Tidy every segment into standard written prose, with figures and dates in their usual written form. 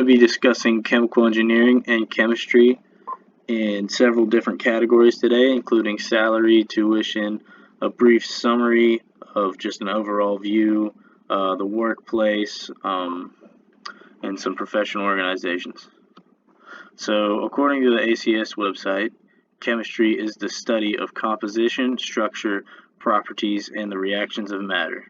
to be discussing chemical engineering and chemistry in several different categories today, including salary, tuition, a brief summary of just an overall view, the workplace, and some professional organizations. So, according to the ACS website, chemistry is the study of composition, structure, properties, and the reactions of matter.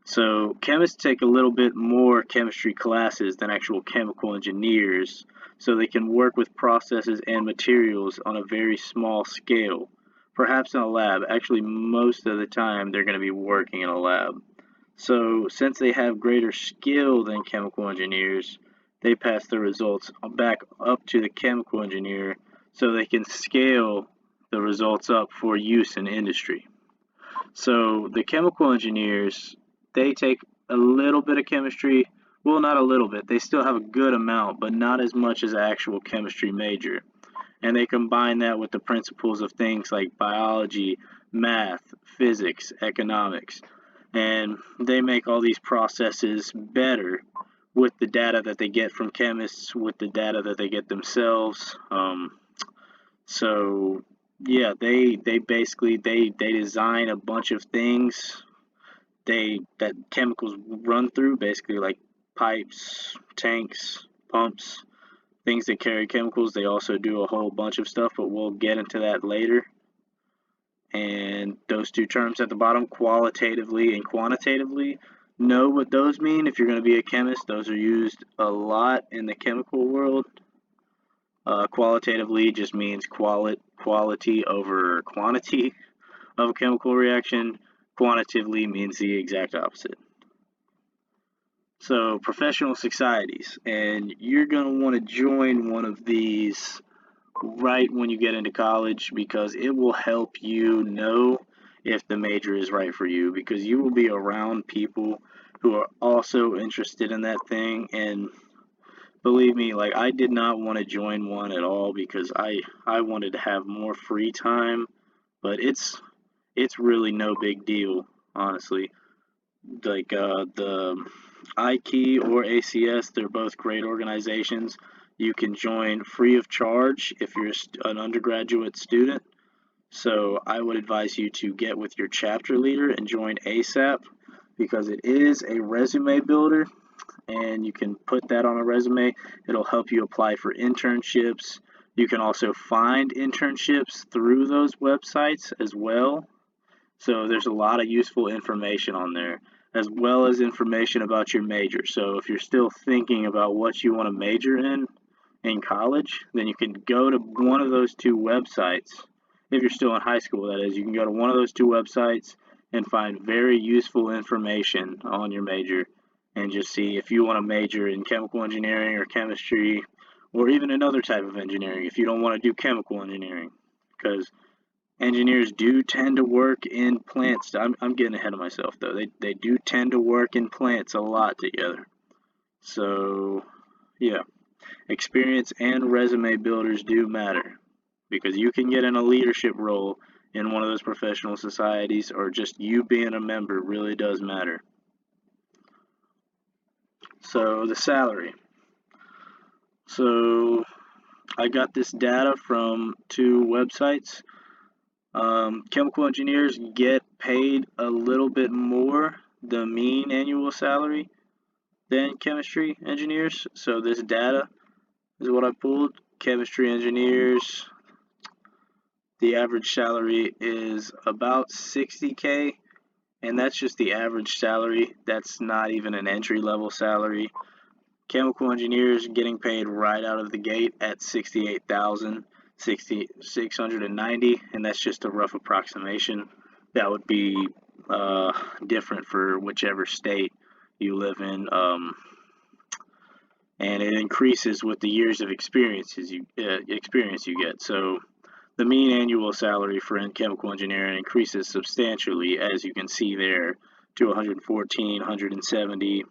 So chemists take a little bit more chemistry classes than actual chemical engineers, so they can work with processes and materials on a very small scale, perhaps in a lab. Actually, most of the time they're going to be working in a lab. So since they have greater skill than chemical engineers, they pass the results back up to the chemical engineer so they can scale the results up for use in industry. So the chemical engineers, they take a little bit of chemistry, well, not a little bit, they still have a good amount, but not as much as an actual chemistry major. And they combine that with the principles of things like biology, math, physics, economics. And they make all these processes better with the data that they get from chemists, with the data that they get themselves. So yeah, they basically they design a bunch of things that chemicals run through, basically like pipes, tanks, pumps, things that carry chemicals. They also do a whole bunch of stuff, but we'll get into that later. And those two terms at the bottom, qualitatively and quantitatively, know what those mean. If you're going to be a chemist, those are used a lot in the chemical world. Qualitatively just means quality over quantity of a chemical reaction. Quantitatively means the exact opposite. So professional societies, and you're going to want to join one of these right when you get into college, because it will help you know if the major is right for you, because you will be around people who are also interested in that thing. And believe me, like, I did not want to join one at all because I wanted to have more free time, but it's really no big deal, honestly. Like the IKEY or ACS, they're both great organizations. You can join free of charge if you're an undergraduate student. So I would advise you to get with your chapter leader and join ASAP, because it is a resume builder, and you can put that on a resume. It'll help you apply for internships. You can also find internships through those websites as well. So there's a lot of useful information on there, as well as information about your major. So if you're still thinking about what you want to major in college, then you can go to one of those two websites. If you're still in high school, that is, you can go to one of those two websites and find very useful information on your major, and just see if you want to major in chemical engineering or chemistry, or even another type of engineering if you don't want to do chemical engineering, because engineers do tend to work in plants. I'm getting ahead of myself though. They do tend to work in plants a lot together. So yeah, experience and resume builders do matter, because you can get in a leadership role in one of those professional societies, or just you being a member really does matter. So the salary. So I got this data from two websites. Chemical engineers get paid a little bit more, the mean annual salary, than chemistry engineers. So this data is what I pulled. Chemistry engineers, the average salary is about 60K, and that's just the average salary. That's not even an entry-level salary. Chemical engineers getting paid right out of the gate at 68,690, and that's just a rough approximation. That would be different for whichever state you live in, and it increases with the years of experience you get. So the mean annual salary for chemical engineering increases substantially, as you can see there, to 114, 170.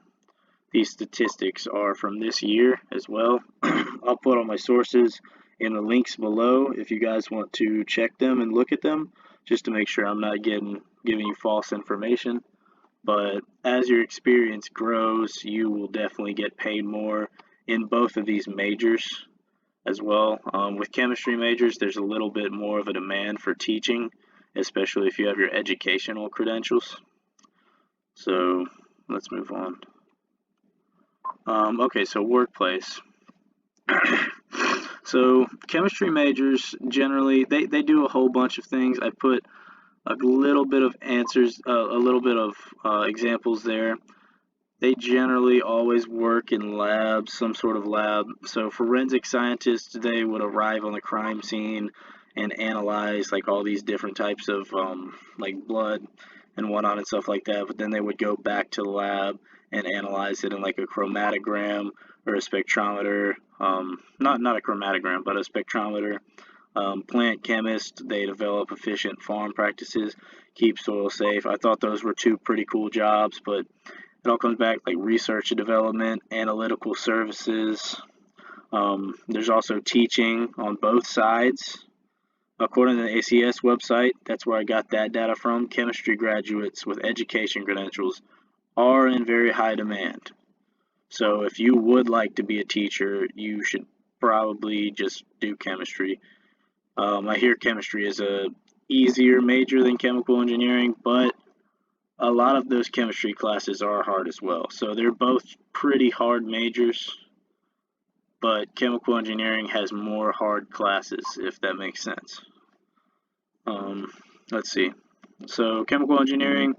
These statistics are from this year as well. I'll put all my sources in the links below if you guys want to check them and look at them, just to make sure I'm not giving you false information. But as your experience grows, you will definitely get paid more, in both of these majors as well. With chemistry majors, there's a little bit more of a demand for teaching, especially if you have your educational credentials. So let's move on. Okay, so workplace. So chemistry majors generally they do a whole bunch of things. I put a little bit of answers, a little bit of examples there. They generally always work in labs, some sort of lab. So forensic scientists, they would arrive on the crime scene and analyze like all these different types of like blood and whatnot and stuff like that. But then they would go back to the lab and analyze it in like a chromatogram or a spectrometer. Not a chromatogram, but a spectrometer. Plant chemists, they develop efficient farm practices, keep soil safe. I thought those were two pretty cool jobs, but it all comes back like research and development, analytical services. There's also teaching on both sides. According to the ACS website, that's where I got that data from. Chemistry graduates with education credentials are in very high demand. So if you would like to be a teacher, you should probably just do chemistry. I hear chemistry is a easier major than chemical engineering, but a lot of those chemistry classes are hard as well. So they're both pretty hard majors, but chemical engineering has more hard classes, if that makes sense. Let's see. So chemical engineering,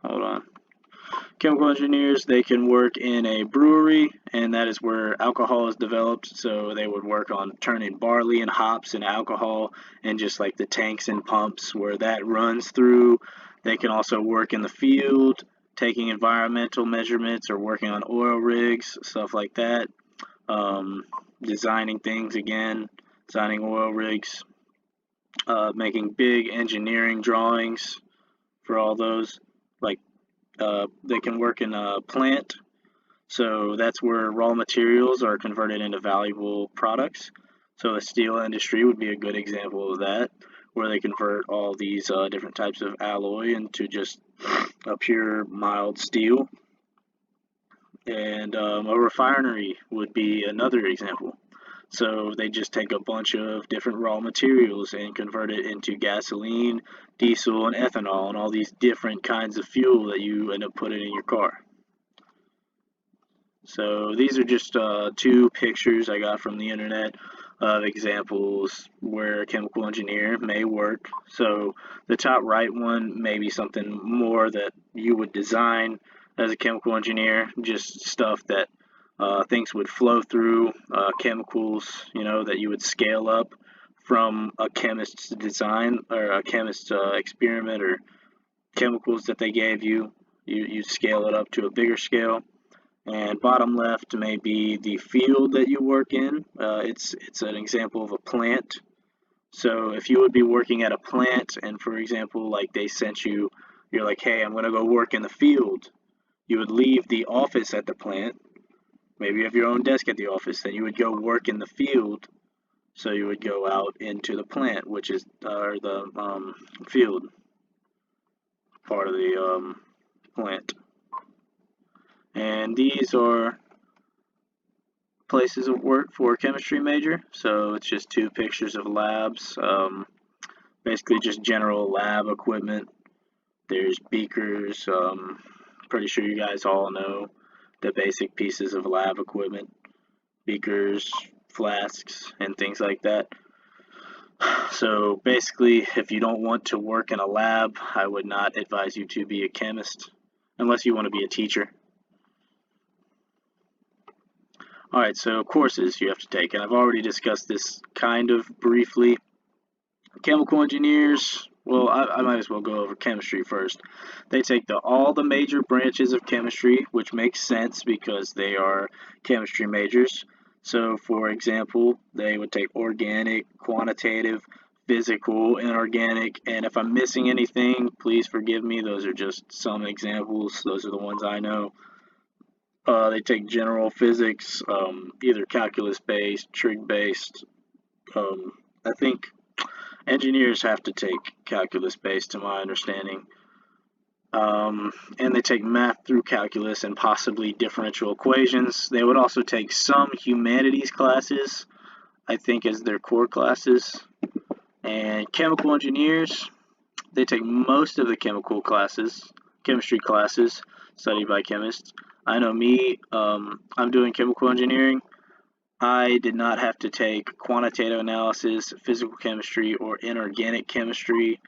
hold on. Chemical engineers, they can work in a brewery, and that is where alcohol is developed. So they would work on turning barley and hops into alcohol, and just like the tanks and pumps where that runs through. They can also work in the field, taking environmental measurements or working on oil rigs, stuff like that. Designing things again, designing oil rigs, making big engineering drawings for all those. Like they can work in a plant, so that's where raw materials are converted into valuable products. So the steel industry would be a good example of that, where they convert all these different types of alloy into just a pure mild steel. And a refinery would be another example. So they just take a bunch of different raw materials and convert it into gasoline, diesel, and ethanol, and all these different kinds of fuel that you end up putting in your car. So these are just two pictures I got from the internet of examples where a chemical engineer may work. So the top right one may be something more that you would design as a chemical engineer, just stuff that things would flow through, chemicals, that you would scale up from a chemist's design or a chemist's experiment or chemicals that they gave you. You scale it up to a bigger scale. And bottom left may be the field that you work in. It's an example of a plant. So if you would be working at a plant and, for example, like they sent you, you're like, hey, I'm going to go work in the field. You would leave the office at the plant. Maybe you have your own desk at the office, then you would go work in the field. So you would go out into the plant, which is the field part of the plant. And these are places of work for a chemistry major. So it's just two pictures of labs, basically just general lab equipment. There's beakers. Pretty sure you guys all know the basic pieces of lab equipment: beakers, flasks, and things like that. So basically, if you don't want to work in a lab, I would not advise you to be a chemist unless you want to be a teacher. Alright, so courses you have to take, and I've already discussed this kind of briefly. Chemical engineers, well, I might as well go over chemistry first. They take all the major branches of chemistry, which makes sense because they are chemistry majors. So, for example, they would take organic, quantitative, physical, inorganic, and if I'm missing anything, please forgive me. Those are just some examples. Those are the ones I know. They take general physics, either calculus-based, trig-based. I think engineers have to take calculus-based, to my understanding. And they take math through calculus and possibly differential equations. They would also take some humanities classes, I think, as their core classes. And chemical engineers, they take most of the chemistry classes studied by chemists. I know me, I'm doing chemical engineering. I did not have to take quantitative analysis, physical chemistry, or inorganic chemistry.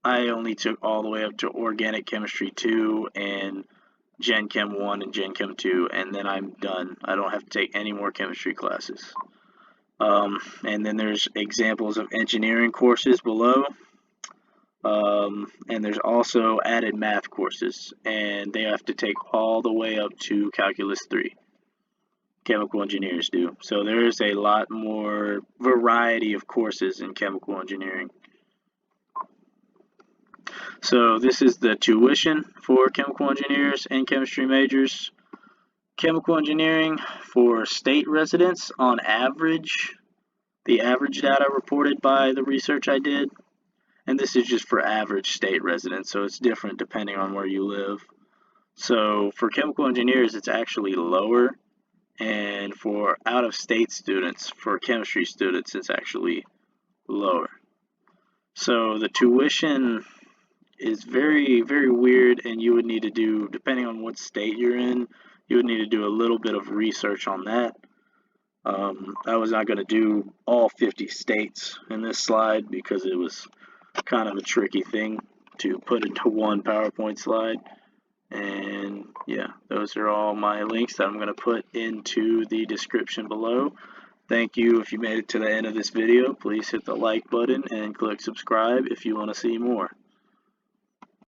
I only took all the way up to organic chemistry 2 and Gen Chem 1 and Gen Chem 2, and then I'm done. I don't have to take any more chemistry classes. And then there's examples of engineering courses below. And there's also added math courses, and they have to take all the way up to Calculus 3. Chemical engineers do. So there's a lot more variety of courses in chemical engineering. So this is the tuition for chemical engineers and chemistry majors. Chemical engineering for state residents, on average, the average data reported by the research I did, and this is just for average state residents, so it's different depending on where you live. So for chemical engineers, it's actually lower, and for out-of-state students, for chemistry students, it's actually lower. So the tuition is very, very weird, and you would need to do, depending on what state you're in, you would need to do a little bit of research on that. I was not going to do all 50 states in this slide because it was kind of a tricky thing to put into one PowerPoint slide. And yeah, those are all my links that I'm going to put into the description below. Thank you. If you made it to the end of this video, please hit the like button and click subscribe if you want to see more.